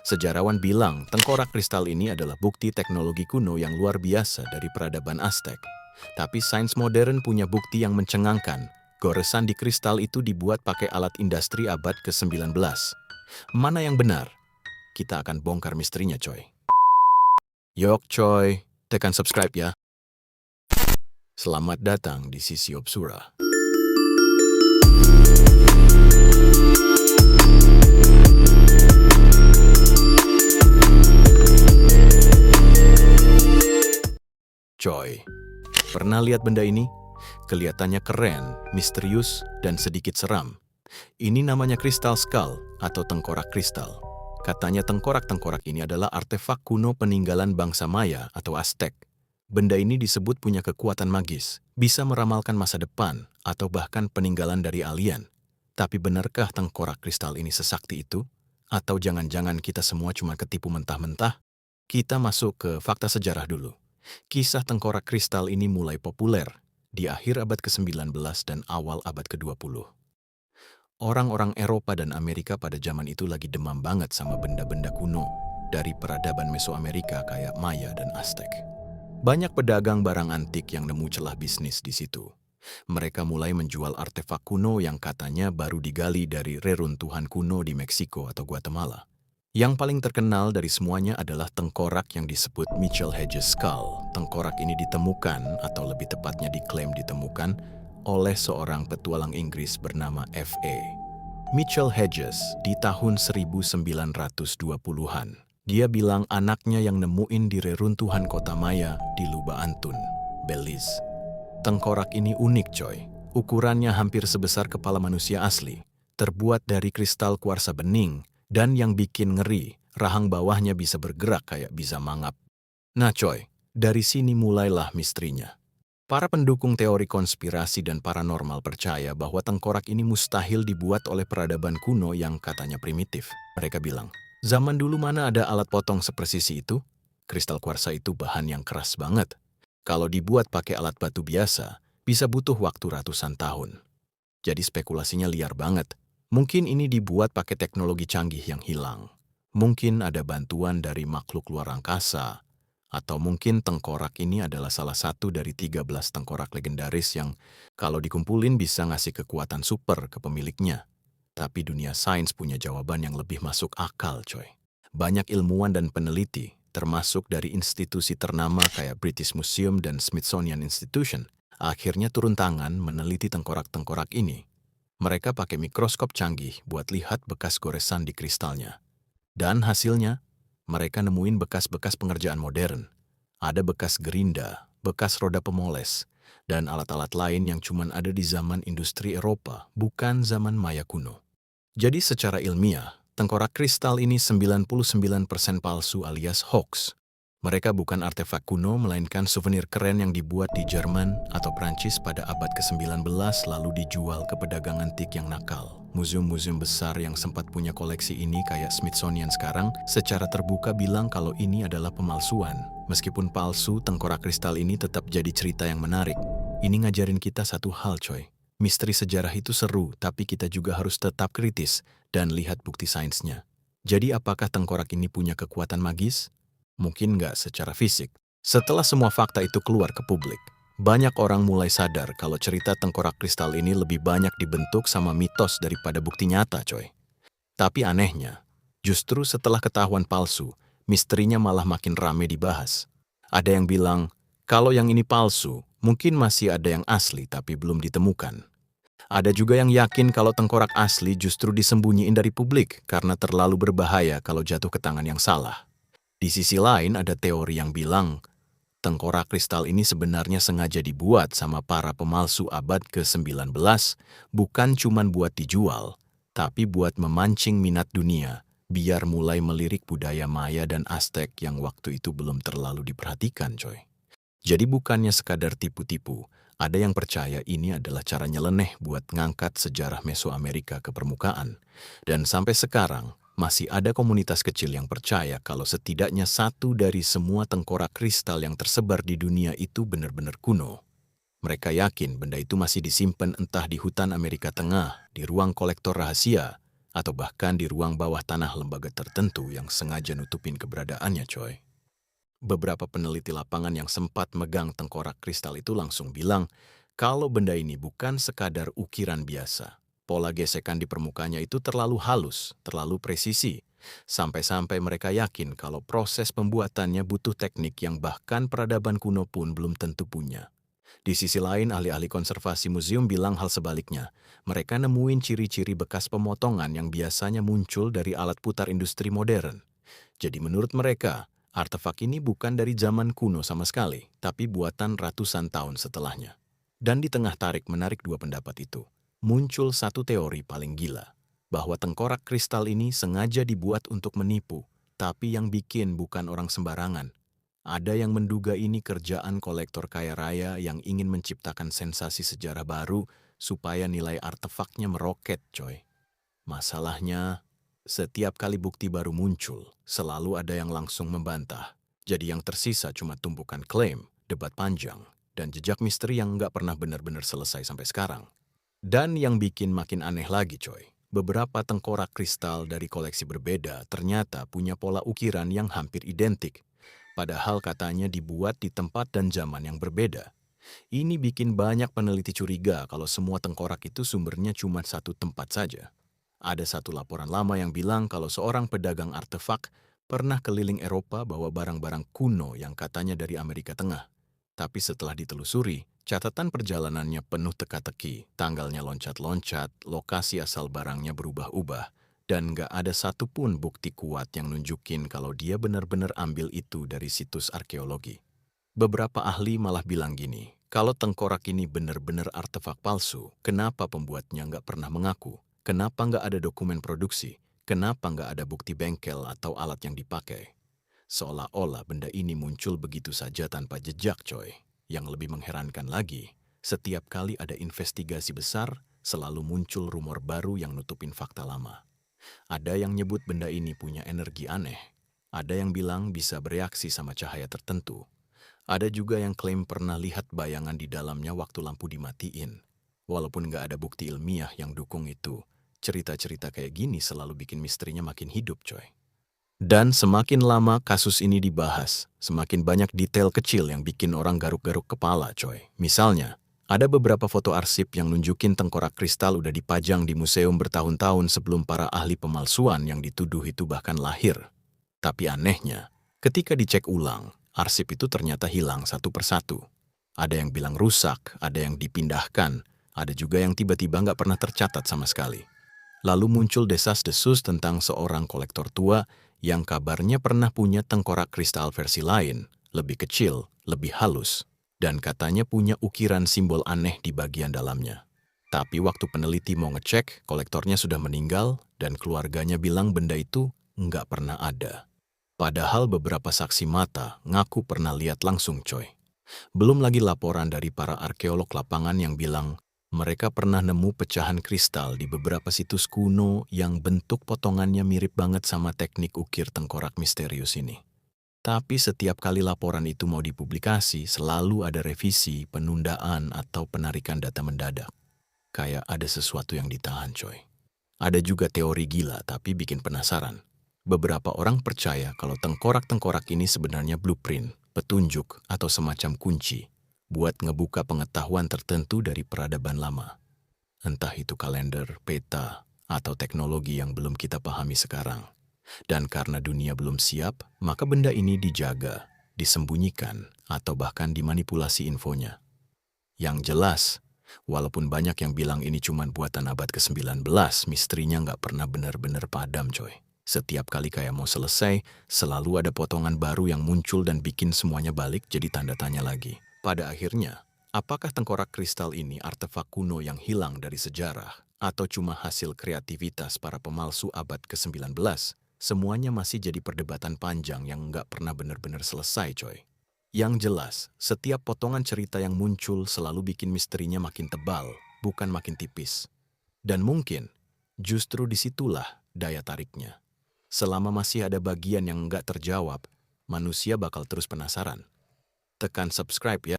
Sejarawan bilang tengkorak kristal ini adalah bukti teknologi kuno yang luar biasa dari peradaban Aztec. Tapi sains modern punya bukti yang mencengangkan. Goresan di kristal itu dibuat pakai alat industri abad ke-19. Mana yang benar? Kita akan bongkar misterinya, coy. Yok, coy. Tekan subscribe ya. Selamat datang di Sisi Obsura. Coy, pernah lihat benda ini? Kelihatannya keren, misterius, dan sedikit seram. Ini namanya kristal skull atau tengkorak kristal. Katanya tengkorak-tengkorak ini adalah artefak kuno peninggalan bangsa Maya atau Aztec. Benda ini disebut punya kekuatan magis, bisa meramalkan masa depan, atau bahkan peninggalan dari alien. Tapi benarkah tengkorak kristal ini sesakti itu? Atau jangan-jangan kita semua cuma ketipu mentah-mentah? Kita masuk ke fakta sejarah dulu. Kisah tengkorak kristal ini mulai populer di akhir abad ke-19 dan awal abad ke-20. Orang-orang Eropa dan Amerika pada zaman itu lagi demam banget sama benda-benda kuno dari peradaban Mesoamerika kayak Maya dan Aztec. Banyak pedagang barang antik yang nemu celah bisnis di situ. Mereka mulai menjual artefak kuno yang katanya baru digali dari reruntuhan kuno di Meksiko atau Guatemala. Yang paling terkenal dari semuanya adalah tengkorak yang disebut Mitchell Hedges Skull. Tengkorak ini ditemukan, atau lebih tepatnya diklaim ditemukan, oleh seorang petualang Inggris bernama F.A. Mitchell Hedges di tahun 1920-an. Dia bilang anaknya yang nemuin di reruntuhan kota Maya di Lubak Antun, Belize. Tengkorak ini unik, coy. Ukurannya hampir sebesar kepala manusia asli, terbuat dari kristal kuarsa bening, dan yang bikin ngeri, rahang bawahnya bisa bergerak kayak bisa mangap. Nah coy, dari sini mulailah misterinya. Para pendukung teori konspirasi dan paranormal percaya bahwa tengkorak ini mustahil dibuat oleh peradaban kuno yang katanya primitif. Mereka bilang, zaman dulu mana ada alat potong sepresisi itu? Kristal kuarsa itu bahan yang keras banget. Kalau dibuat pakai alat batu biasa, bisa butuh waktu ratusan tahun. Jadi spekulasinya liar banget. Mungkin ini dibuat pakai teknologi canggih yang hilang. Mungkin ada bantuan dari makhluk luar angkasa. Atau mungkin tengkorak ini adalah salah satu dari 13 tengkorak legendaris yang kalau dikumpulin bisa ngasih kekuatan super ke pemiliknya. Tapi dunia sains punya jawaban yang lebih masuk akal, coy. Banyak ilmuwan dan peneliti, termasuk dari institusi ternama kayak British Museum dan Smithsonian Institution, akhirnya turun tangan meneliti tengkorak-tengkorak ini. Mereka pakai mikroskop canggih buat lihat bekas goresan di kristalnya. Dan hasilnya, mereka nemuin bekas-bekas pengerjaan modern. Ada bekas gerinda, bekas roda pemoles, dan alat-alat lain yang cuma ada di zaman industri Eropa, bukan zaman Maya kuno. Jadi secara ilmiah, tengkorak kristal ini 99% palsu alias hoax. Mereka bukan artefak kuno, melainkan souvenir keren yang dibuat di Jerman atau Prancis pada abad ke-19 lalu dijual ke pedagang antik yang nakal. Museum-museum besar yang sempat punya koleksi ini kayak Smithsonian sekarang secara terbuka bilang kalau ini adalah pemalsuan. Meskipun palsu, tengkorak kristal ini tetap jadi cerita yang menarik. Ini ngajarin kita satu hal, coy. Misteri sejarah itu seru, tapi kita juga harus tetap kritis dan lihat bukti sainsnya. Jadi apakah tengkorak ini punya kekuatan magis? Mungkin nggak secara fisik. Setelah semua fakta itu keluar ke publik, banyak orang mulai sadar kalau cerita tengkorak kristal ini lebih banyak dibentuk sama mitos daripada bukti nyata, coy. Tapi anehnya, justru setelah ketahuan palsu, misterinya malah makin rame dibahas. Ada yang bilang, kalau yang ini palsu, mungkin masih ada yang asli tapi belum ditemukan. Ada juga yang yakin kalau tengkorak asli justru disembunyiin dari publik karena terlalu berbahaya kalau jatuh ke tangan yang salah. Di sisi lain ada teori yang bilang, tengkorak kristal ini sebenarnya sengaja dibuat sama para pemalsu abad ke-19, bukan cuma buat dijual, tapi buat memancing minat dunia, biar mulai melirik budaya Maya dan Aztec yang waktu itu belum terlalu diperhatikan, coy. Jadi bukannya sekadar tipu-tipu, ada yang percaya ini adalah cara nyeleneh buat ngangkat sejarah Mesoamerika ke permukaan. Dan sampai sekarang, masih ada komunitas kecil yang percaya kalau setidaknya satu dari semua tengkorak kristal yang tersebar di dunia itu benar-benar kuno. Mereka yakin benda itu masih disimpan entah di hutan Amerika Tengah, di ruang kolektor rahasia, atau bahkan di ruang bawah tanah lembaga tertentu yang sengaja nutupin keberadaannya, coy. Beberapa peneliti lapangan yang sempat megang tengkorak kristal itu langsung bilang kalau benda ini bukan sekadar ukiran biasa. Pola gesekan di permukaannya itu terlalu halus, terlalu presisi, sampai-sampai mereka yakin kalau proses pembuatannya butuh teknik yang bahkan peradaban kuno pun belum tentu punya. Di sisi lain, ahli-ahli konservasi museum bilang hal sebaliknya. Mereka nemuin ciri-ciri bekas pemotongan yang biasanya muncul dari alat putar industri modern. Jadi menurut mereka, artefak ini bukan dari zaman kuno sama sekali, tapi buatan ratusan tahun setelahnya. Dan di tengah tarik-menarik dua pendapat itu, muncul satu teori paling gila, bahwa tengkorak kristal ini sengaja dibuat untuk menipu, tapi yang bikin bukan orang sembarangan. Ada yang menduga ini kerjaan kolektor kaya raya yang ingin menciptakan sensasi sejarah baru supaya nilai artefaknya meroket, coy. Masalahnya, setiap kali bukti baru muncul, selalu ada yang langsung membantah. Jadi yang tersisa cuma tumpukan klaim, debat panjang, dan jejak misteri yang nggak pernah benar-benar selesai sampai sekarang. Dan yang bikin makin aneh lagi, coy. Beberapa tengkorak kristal dari koleksi berbeda ternyata punya pola ukiran yang hampir identik. Padahal katanya dibuat di tempat dan zaman yang berbeda. Ini bikin banyak peneliti curiga kalau semua tengkorak itu sumbernya cuma satu tempat saja. Ada satu laporan lama yang bilang kalau seorang pedagang artefak pernah keliling Eropa bawa barang-barang kuno yang katanya dari Amerika Tengah. Tapi setelah ditelusuri, catatan perjalanannya penuh teka-teki, tanggalnya loncat-loncat, lokasi asal barangnya berubah-ubah, dan nggak ada satupun bukti kuat yang nunjukin kalau dia benar-benar ambil itu dari situs arkeologi. Beberapa ahli malah bilang gini, kalau tengkorak ini benar-benar artefak palsu, kenapa pembuatnya nggak pernah mengaku? Kenapa nggak ada dokumen produksi? Kenapa nggak ada bukti bengkel atau alat yang dipakai? Seolah-olah benda ini muncul begitu saja tanpa jejak, coy. Yang lebih mengherankan lagi, setiap kali ada investigasi besar, selalu muncul rumor baru yang nutupin fakta lama. Ada yang nyebut benda ini punya energi aneh. Ada yang bilang bisa bereaksi sama cahaya tertentu. Ada juga yang klaim pernah lihat bayangan di dalamnya waktu lampu dimatiin. Walaupun nggak ada bukti ilmiah yang dukung itu, cerita-cerita kayak gini selalu bikin misterinya makin hidup, coy. Dan semakin lama kasus ini dibahas, semakin banyak detail kecil yang bikin orang garuk-garuk kepala, coy. Misalnya, ada beberapa foto arsip yang nunjukin tengkorak kristal udah dipajang di museum bertahun-tahun sebelum para ahli pemalsuan yang dituduh itu bahkan lahir. Tapi anehnya, ketika dicek ulang, arsip itu ternyata hilang satu persatu. Ada yang bilang rusak, ada yang dipindahkan, ada juga yang tiba-tiba nggak pernah tercatat sama sekali. Lalu muncul desas-desus tentang seorang kolektor tua yang kabarnya pernah punya tengkorak kristal versi lain, lebih kecil, lebih halus, dan katanya punya ukiran simbol aneh di bagian dalamnya. Tapi waktu peneliti mau ngecek, kolektornya sudah meninggal dan keluarganya bilang benda itu nggak pernah ada. Padahal beberapa saksi mata ngaku pernah lihat langsung, coy. Belum lagi laporan dari para arkeolog lapangan yang bilang mereka pernah nemu pecahan kristal di beberapa situs kuno yang bentuk potongannya mirip banget sama teknik ukir tengkorak misterius ini. Tapi setiap kali laporan itu mau dipublikasi, selalu ada revisi, penundaan, atau penarikan data mendadak. Kayak ada sesuatu yang ditahan, coy. Ada juga teori gila tapi bikin penasaran. Beberapa orang percaya kalau tengkorak-tengkorak ini sebenarnya blueprint, petunjuk, atau semacam kunci buat ngebuka pengetahuan tertentu dari peradaban lama. Entah itu kalender, peta, atau teknologi yang belum kita pahami sekarang. Dan karena dunia belum siap, maka benda ini dijaga, disembunyikan, atau bahkan dimanipulasi infonya. Yang jelas, walaupun banyak yang bilang ini cuma buatan abad ke-19, misterinya nggak pernah benar-benar padam, coy. Setiap kali kayak mau selesai, selalu ada potongan baru yang muncul dan bikin semuanya balik jadi tanda tanya lagi. Pada akhirnya, apakah tengkorak kristal ini artefak kuno yang hilang dari sejarah, atau cuma hasil kreativitas para pemalsu abad ke-19? Semuanya masih jadi perdebatan panjang yang nggak pernah benar-benar selesai, coy. Yang jelas, setiap potongan cerita yang muncul selalu bikin misterinya makin tebal, bukan makin tipis. Dan mungkin, justru disitulah daya tariknya. Selama masih ada bagian yang nggak terjawab, manusia bakal terus penasaran. Tekan subscribe ya.